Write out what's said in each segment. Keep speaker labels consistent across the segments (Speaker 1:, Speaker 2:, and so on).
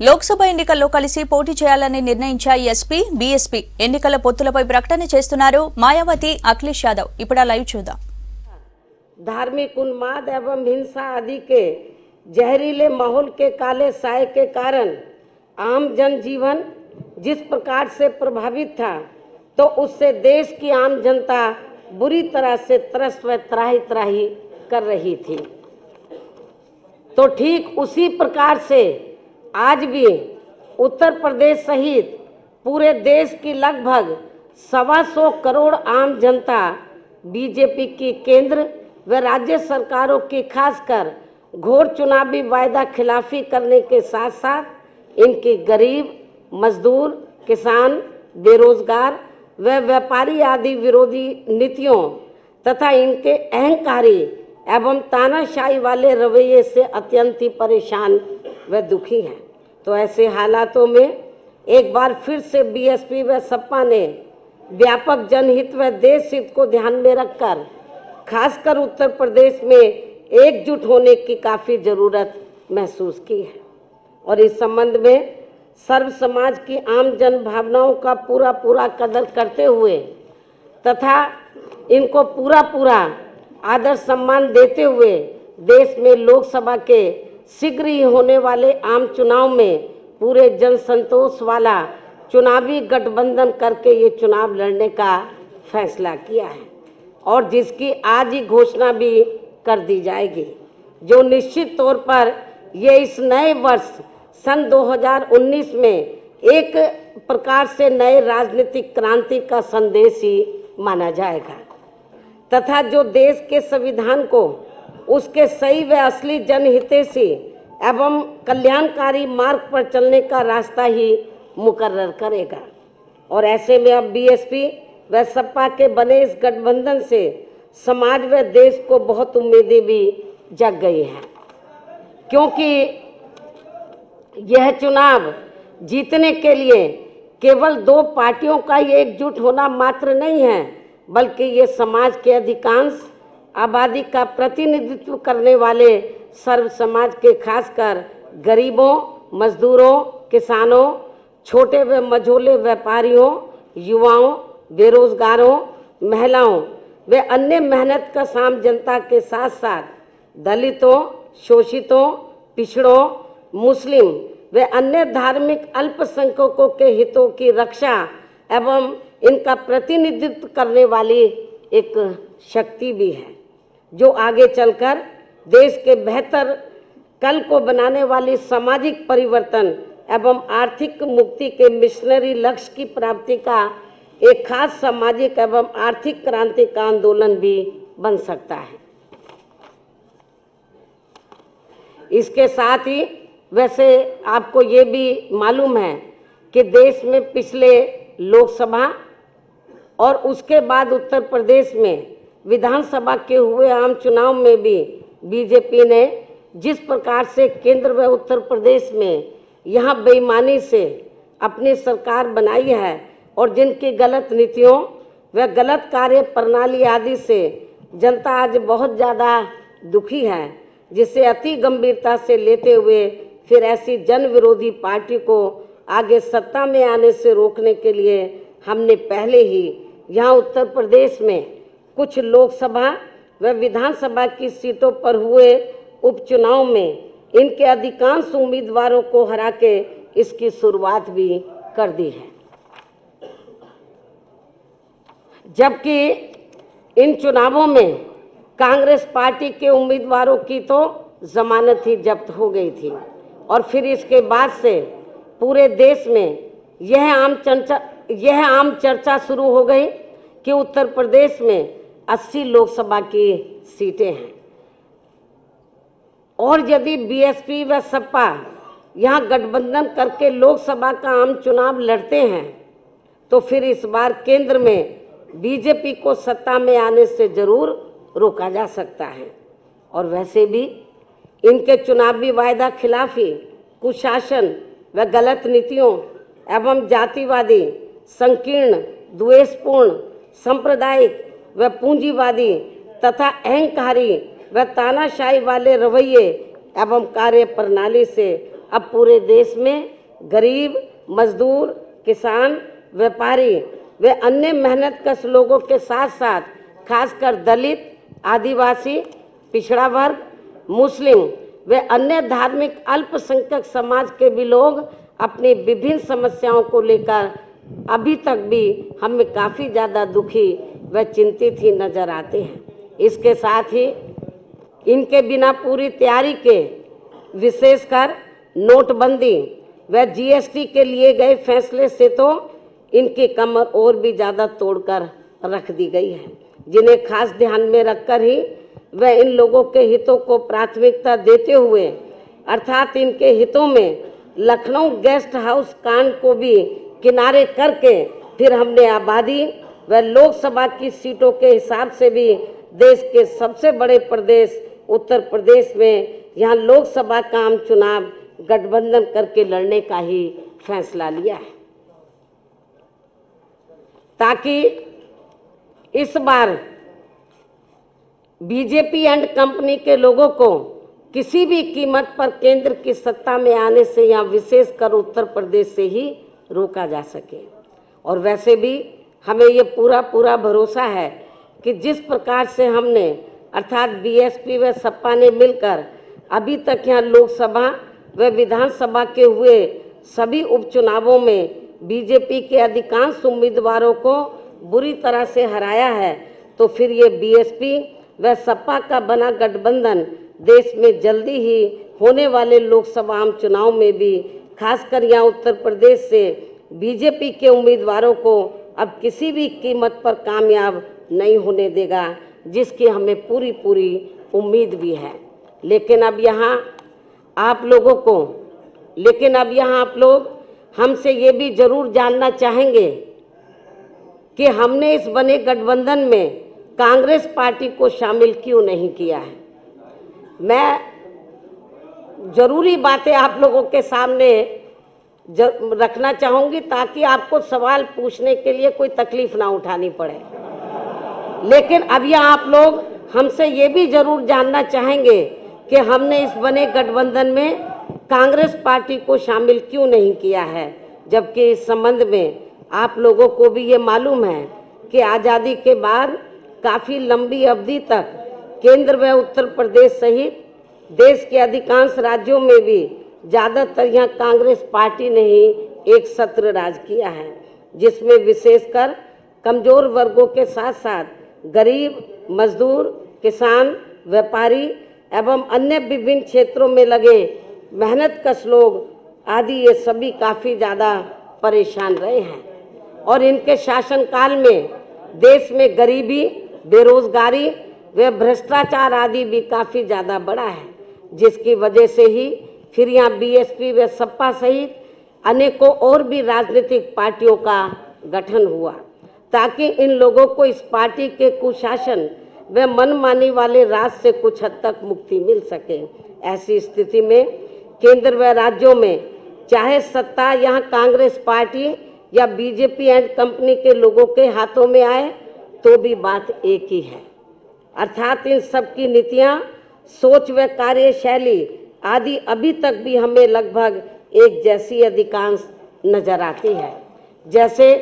Speaker 1: లోక్సభ ఎన్నికల్లో కలిసి పోటీ చేయాలని నిర్ణయించాయి ఎస్పీ బీఎస్పీ ఎన్నికల పొత్తులపై ప్రకటన చేస్తున్నారు మాయావతి అఖిలేష్ యాదవ్। ఇప్పుడు లైవ్ చూద్దాం।
Speaker 2: धार्मिक उन्माद एवं हिंसा आदि के जहरीले माहौल के काले साए के कारण आम जनजीवन जिस प्रकार से प्रभावित था, तो उससे देश की आम जनता बुरी तरह से त्रस्त व त्राही त्राही कर रही थी। तो ठीक उसी प्रकार से आज भी उत्तर प्रदेश सहित पूरे देश की लगभग 125 करोड़ आम जनता बीजेपी की केंद्र व राज्य सरकारों की खासकर घोर चुनावी वायदा खिलाफी करने के साथ साथ इनकी गरीब, मजदूर, किसान, बेरोजगार व व्यापारी आदि विरोधी नीतियों तथा इनके अहंकारी एवं तानाशाही वाले रवैये से अत्यंत ही परेशान व दुखी हैं। तो ऐसे हालातों में एक बार फिर से बीएसपी व सपा ने व्यापक जनहित व देश हित को ध्यान में रखकर खासकर उत्तर प्रदेश में एकजुट होने की काफ़ी ज़रूरत महसूस की है और इस संबंध में सर्व समाज की आम जन भावनाओं का पूरा कदर करते हुए तथा इनको पूरा आदर सम्मान देते हुए देश में लोकसभा के शीघ्र ही होने वाले आम चुनाव में पूरे जन संतोष वाला चुनावी गठबंधन करके ये चुनाव लड़ने का फैसला किया है और जिसकी आज ही घोषणा भी कर दी जाएगी, जो निश्चित तौर पर ये इस नए वर्ष सन 2019 में एक प्रकार से नए राजनीतिक क्रांति का संदेश ही माना जाएगा तथा जो देश के संविधान को उसके सही व असली जनहितैषी एवं कल्याणकारी मार्ग पर चलने का रास्ता ही मुकर्रर करेगा। और ऐसे में अब बीएसपी व सपा के बने इस गठबंधन से समाज व देश को बहुत उम्मीदें भी जग गई हैं, क्योंकि यह चुनाव जीतने के लिए केवल दो पार्टियों का ये एकजुट होना मात्र नहीं है, बल्कि ये समाज के अधिकांश आबादी का प्रतिनिधित्व करने वाले सर्व समाज के खासकर गरीबों, मजदूरों, किसानों, छोटे व मझोले व्यापारियों, युवाओं, बेरोजगारों, महिलाओं व अन्य मेहनत का साम जनता के साथ साथ दलितों, शोषितों, पिछड़ों, मुस्लिम व अन्य धार्मिक अल्पसंख्यकों के हितों की रक्षा एवं इनका प्रतिनिधित्व करने वाली एक शक्ति भी है, जो आगे चलकर देश के बेहतर कल को बनाने वाली सामाजिक परिवर्तन एवं आर्थिक मुक्ति के मिशनरी लक्ष्य की प्राप्ति का एक खास सामाजिक एवं आर्थिक क्रांति का आंदोलन भी बन सकता है। इसके साथ ही वैसे आपको ये भी मालूम है कि देश में पिछले लोकसभा और उसके बाद उत्तर प्रदेश में विधानसभा के हुए आम चुनाव में भी बीजेपी ने जिस प्रकार से केंद्र व उत्तर प्रदेश में यहाँ बेईमानी से अपनी सरकार बनाई है और जिनकी गलत नीतियों व गलत कार्य प्रणाली आदि से जनता आज बहुत ज़्यादा दुखी है, जिसे अति गंभीरता से लेते हुए फिर ऐसी जन विरोधी पार्टी को आगे सत्ता में आने से रोकने के लिए हमने पहले ही यहाँ उत्तर प्रदेश में कुछ लोकसभा व विधानसभा की सीटों पर हुए उपचुनाव में इनके अधिकांश उम्मीदवारों को हरा के इसकी शुरुआत भी कर दी है, जबकि इन चुनावों में कांग्रेस पार्टी के उम्मीदवारों की तो जमानत ही जब्त हो गई थी और फिर इसके बाद से पूरे देश में यह आम चर्चा शुरू हो गई कि उत्तर प्रदेश में 80 लोकसभा की सीटें हैं और यदि बीएसपी व सपा यहाँ गठबंधन करके लोकसभा का आम चुनाव लड़ते हैं तो फिर इस बार केंद्र में बीजेपी को सत्ता में आने से जरूर रोका जा सकता है। और वैसे भी इनके चुनावी वायदा खिलाफी, कुशासन व गलत नीतियों एवं जातिवादी, संकीर्ण, द्वेषपूर्ण, सांप्रदायिक व पूंजीवादी तथा अहंकारी व तानाशाही वाले रवैये एवं कार्य प्रणाली से अब पूरे देश में गरीब, मजदूर, किसान, व्यापारी व अन्य मेहनतकश लोगों के साथ साथ खासकर दलित, आदिवासी, पिछड़ा वर्ग, मुस्लिम व अन्य धार्मिक अल्पसंख्यक समाज के भी लोग अपनी विभिन्न समस्याओं को लेकर अभी तक भी हमें काफ़ी ज़्यादा दुखी व चिंतित ही नजर आते हैं। इसके साथ ही इनके बिना पूरी तैयारी के विशेषकर नोटबंदी व जीएसटी के लिए गए फैसले से तो इनकी कमर और भी ज़्यादा तोड़कर रख दी गई है, जिन्हें खास ध्यान में रखकर ही वह इन लोगों के हितों को प्राथमिकता देते हुए अर्थात इनके हितों में लखनऊ गेस्ट हाउस कांड को भी किनारे करके फिर हमने आबादी व लोकसभा की सीटों के हिसाब से भी देश के सबसे बड़े प्रदेश उत्तर प्रदेश में यहाँ लोकसभा का आम चुनाव गठबंधन करके लड़ने का ही फैसला लिया है, ताकि इस बार बीजेपी एंड कंपनी के लोगों को किसी भी कीमत पर केंद्र की सत्ता में आने से या विशेषकर उत्तर प्रदेश से ही रोका जा सके। और वैसे भी हमें ये पूरा भरोसा है कि जिस प्रकार से हमने अर्थात बीएसपी व सपा ने मिलकर अभी तक यहाँ लोकसभा व विधानसभा के हुए सभी उपचुनावों में बीजेपी के अधिकांश उम्मीदवारों को बुरी तरह से हराया है, तो फिर ये बीएसपी व सपा का बना गठबंधन देश में जल्दी ही होने वाले लोकसभा आम चुनाव में भी खासकर यहाँ उत्तर प्रदेश से बीजेपी के उम्मीदवारों को अब किसी भी कीमत पर कामयाब नहीं होने देगा, जिसकी हमें पूरी उम्मीद भी है। लेकिन अब यहाँ आप लोग हमसे ये भी जरूर जानना चाहेंगे कि हमने इस बने गठबंधन में कांग्रेस पार्टी को शामिल क्यों नहीं किया है। मैं जरूरी बातें आप लोगों के सामने रखना चाहूँगी ताकि आपको सवाल पूछने के लिए कोई तकलीफ ना उठानी पड़े। लेकिन अब यहाँ आप लोग हमसे ये भी जरूर जानना चाहेंगे कि हमने इस बने गठबंधन में कांग्रेस पार्टी को शामिल क्यों नहीं किया है, जबकि इस संबंध में आप लोगों को भी ये मालूम है कि आज़ादी के बाद काफ़ी लंबी अवधि तक केंद्र व उत्तर प्रदेश सहित देश के अधिकांश राज्यों में भी ज़्यादातर यहाँ कांग्रेस पार्टी ने ही एक सत्र राज किया है, जिसमें विशेषकर कमज़ोर वर्गों के साथ साथ गरीब, मजदूर, किसान, व्यापारी एवं अन्य विभिन्न क्षेत्रों में लगे मेहनतकश लोग आदि ये सभी काफ़ी ज़्यादा परेशान रहे हैं। और इनके शासनकाल में देश में गरीबी, बेरोजगारी व भ्रष्टाचार आदि भी काफ़ी ज़्यादा बढ़ा है, जिसकी वजह से ही फिर यहाँ बीएसपी व सपा सहित अनेकों और भी राजनीतिक पार्टियों का गठन हुआ, ताकि इन लोगों को इस पार्टी के कुशासन व मनमानी वाले राज से कुछ हद तक मुक्ति मिल सके। ऐसी स्थिति में केंद्र व राज्यों में चाहे सत्ता यहाँ कांग्रेस पार्टी या बीजेपी एंड कंपनी के लोगों के हाथों में आए तो भी बात एक ही है, अर्थात इन सब की नीतियाँ, सोच व कार्यशैली आदि अभी तक भी हमें लगभग एक जैसी अधिकांश नजर आती है। जैसे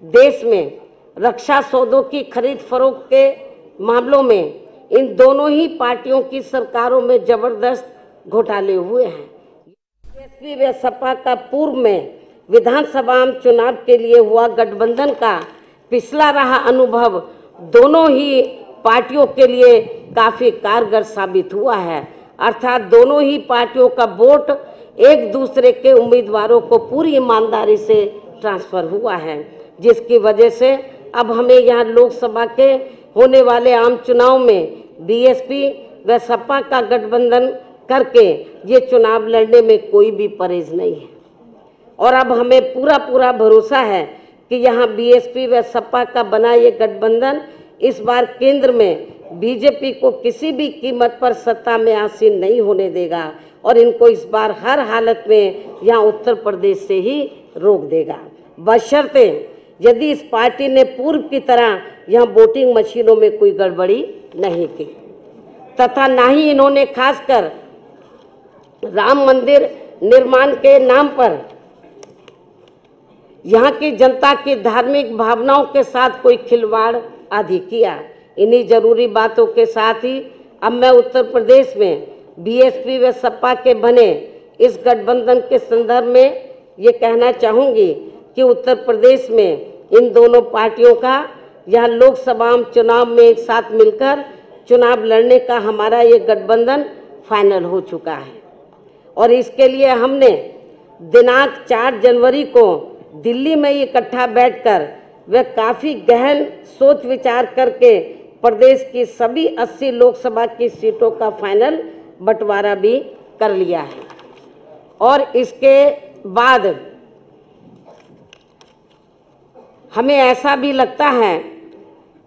Speaker 2: देश में रक्षा सौदों की खरीद फरोख्त के मामलों में इन दोनों ही पार्टियों की सरकारों में जबरदस्त घोटाले हुए हैं। बीएसपी व सपा का पूर्व में विधानसभा आम चुनाव के लिए हुआ गठबंधन का पिछला रहा अनुभव दोनों ही पार्टियों के लिए काफ़ी कारगर साबित हुआ है, अर्थात दोनों ही पार्टियों का वोट एक दूसरे के उम्मीदवारों को पूरी ईमानदारी से ट्रांसफ़र हुआ है, जिसकी वजह से अब हमें यहाँ लोकसभा के होने वाले आम चुनाव में बीएसपी व सपा का गठबंधन करके ये चुनाव लड़ने में कोई भी परहेज नहीं है। और अब हमें पूरा भरोसा है कि यहाँ बीएसपी व सपा का बना ये गठबंधन इस बार केंद्र में बीजेपी को किसी भी कीमत पर सत्ता में आसीन नहीं होने देगा और इनको इस बार हर हालत में यहाँ उत्तर प्रदेश से ही रोक देगा, बशर्ते यदि इस पार्टी ने पूर्व की तरह यहाँ वोटिंग मशीनों में कोई गड़बड़ी नहीं की तथा ना ही इन्होंने खासकर राम मंदिर निर्माण के नाम पर यहाँ की जनता की धार्मिक भावनाओं के साथ कोई खिलवाड़ आदि किया। इन्हीं जरूरी बातों के साथ ही अब मैं उत्तर प्रदेश में बीएसपी व सपा के बने इस गठबंधन के संदर्भ में ये कहना चाहूँगी कि उत्तर प्रदेश में इन दोनों पार्टियों का यहाँ लोकसभा चुनाव में एक साथ मिलकर चुनाव लड़ने का हमारा ये गठबंधन फाइनल हो चुका है और इसके लिए हमने दिनांक 4 जनवरी को दिल्ली में इकट्ठा बैठकर वे काफ़ी गहन सोच विचार करके प्रदेश की सभी 80 लोकसभा की सीटों का फाइनल बंटवारा भी कर लिया है। और इसके बाद हमें ऐसा भी लगता है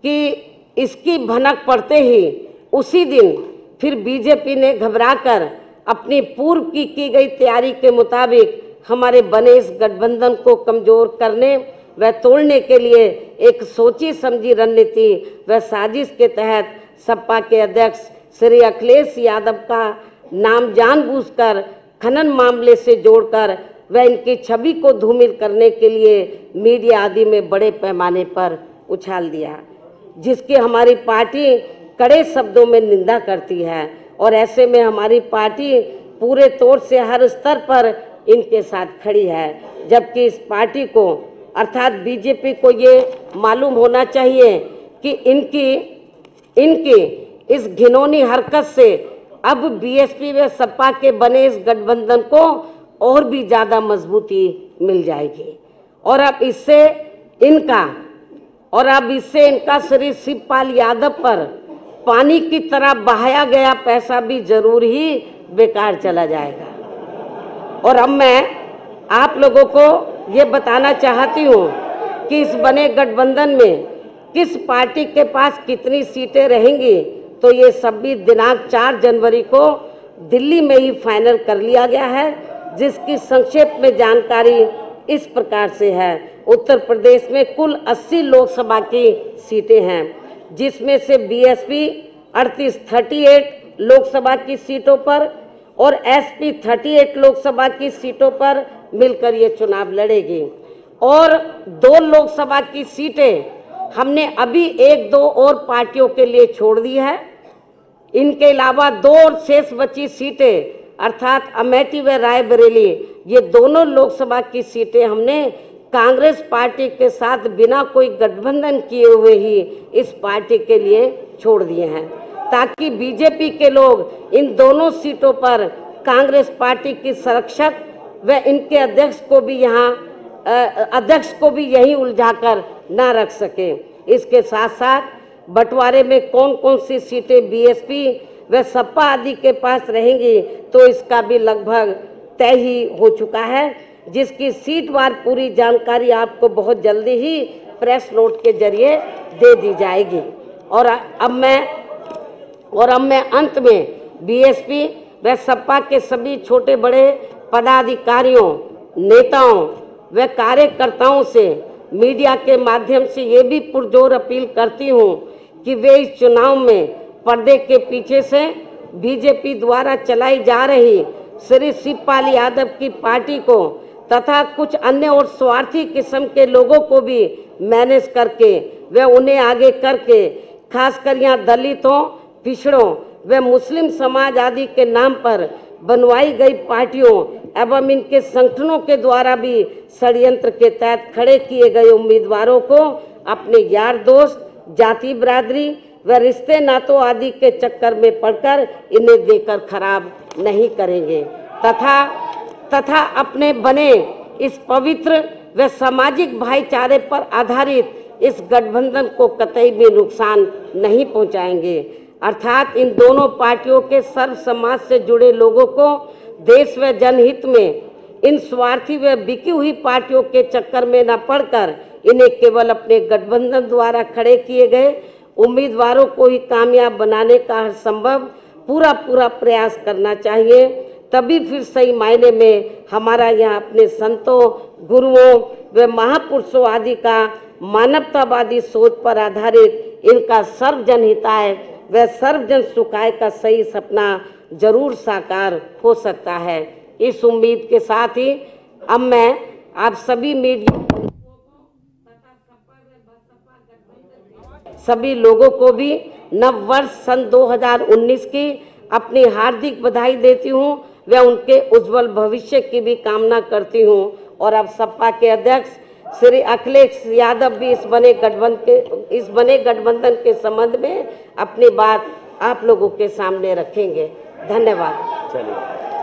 Speaker 2: कि इसकी भनक पड़ते ही उसी दिन फिर बीजेपी ने घबराकर अपनी पूर्व की गई तैयारी के मुताबिक हमारे बने इस गठबंधन को कमजोर करने व तोड़ने के लिए एक सोची समझी रणनीति व साजिश के तहत सपा के अध्यक्ष श्री अखिलेश यादव का नाम जानबूझकर खनन मामले से जोड़कर व इनकी छवि को धूमिल करने के लिए मीडिया आदि में बड़े पैमाने पर उछाल दिया, जिसकी हमारी पार्टी कड़े शब्दों में निंदा करती है। और ऐसे में हमारी पार्टी पूरे तौर से हर स्तर पर इनके साथ खड़ी है, जबकि इस पार्टी को अर्थात बीजेपी को ये मालूम होना चाहिए कि इनकी इस घिनौनी हरकत से अब बीएसपी व सपा के बने इस गठबंधन को और भी ज़्यादा मजबूती मिल जाएगी। और अब इससे इनका श्री शिवपाल यादव पर पानी की तरह बहाया गया पैसा भी जरूर ही बेकार चला जाएगा। और अब मैं आप लोगों को ये बताना चाहती हूँ कि इस बने गठबंधन में किस पार्टी के पास कितनी सीटें रहेंगी, तो ये सभी दिनांक 4 जनवरी को दिल्ली में ही फाइनल कर लिया गया है, जिसकी संक्षेप में जानकारी इस प्रकार से है। उत्तर प्रदेश में कुल 80 लोकसभा की सीटें हैं, जिसमें से बीएसपी 38 लोकसभा की सीटों पर और एसपी 38 लोकसभा की सीटों पर मिलकर ये चुनाव लड़ेगी। और 2 लोकसभा की सीटें हमने अभी 1-2 और पार्टियों के लिए छोड़ दी है। इनके अलावा 2 और शेष बची सीटें अर्थात अमेठी व रायबरेली, ये दोनों लोकसभा की सीटें हमने कांग्रेस पार्टी के साथ बिना कोई गठबंधन किए हुए ही इस पार्टी के लिए छोड़ दिए हैं, ताकि बीजेपी के लोग इन दोनों सीटों पर कांग्रेस पार्टी की संरक्षक व इनके अध्यक्ष को भी यही उलझाकर ना रख सके। इसके साथ साथ बंटवारे में कौन कौन सी सीटें बीएसपी व सपा आदि के पास रहेंगी, तो इसका भी लगभग तय ही हो चुका है, जिसकी सीटवार पूरी जानकारी आपको बहुत जल्दी ही प्रेस नोट के जरिए दे दी जाएगी। और अब मैं अंत में बीएसपी व सपा के सभी छोटे बड़े पदाधिकारियों, नेताओं व कार्यकर्ताओं से मीडिया के माध्यम से ये भी पुरजोर अपील करती हूँ कि वे इस चुनाव में पर्दे के पीछे से बीजेपी द्वारा चलाई जा रही श्री शिवपाल यादव की पार्टी को तथा कुछ अन्य और स्वार्थी किस्म के लोगों को भी मैनेज करके वे उन्हें आगे करके खासकर यहाँ दलितों, पिछड़ों व मुस्लिम समाज आदि के नाम पर बनवाई गई पार्टियों एवं इनके संगठनों के द्वारा भी षड्यंत्र के तहत खड़े किए गए उम्मीदवारों को अपने यार दोस्त, जाति बिरादरी व रिश्ते नातों आदि के चक्कर में पड़कर इन्हें देकर खराब नहीं करेंगे तथा अपने बने इस पवित्र व सामाजिक भाईचारे पर आधारित इस गठबंधन को कतई भी नुकसान नहीं पहुंचाएंगे। अर्थात इन दोनों पार्टियों के सर्व समाज से जुड़े लोगों को देश व जनहित में इन स्वार्थी व बिकी हुई पार्टियों के चक्कर में न पड़कर इन्हें केवल अपने गठबंधन द्वारा खड़े किए गए उम्मीदवारों को ही कामयाब बनाने का हर संभव पूरा प्रयास करना चाहिए। तभी फिर सही मायने में हमारा यहाँ अपने संतों, गुरुओं व महापुरुषों आदि का मानवतावादी सोच पर आधारित इनका सर्वजन हिताय व सर्वजन सुखाय का सही सपना जरूर साकार हो सकता है। इस उम्मीद के साथ ही अब मैं आप सभी मीडिया सभी लोगों को भी नव वर्ष सन 2019 की अपनी हार्दिक बधाई देती हूँ व उनके उज्जवल भविष्य की भी कामना करती हूँ। और अब सपा के अध्यक्ष श्री अखिलेश यादव भी इस बने गठबंधन के संबंध में अपनी बात आप लोगों के सामने रखेंगे। धन्यवाद।
Speaker 3: चलिए।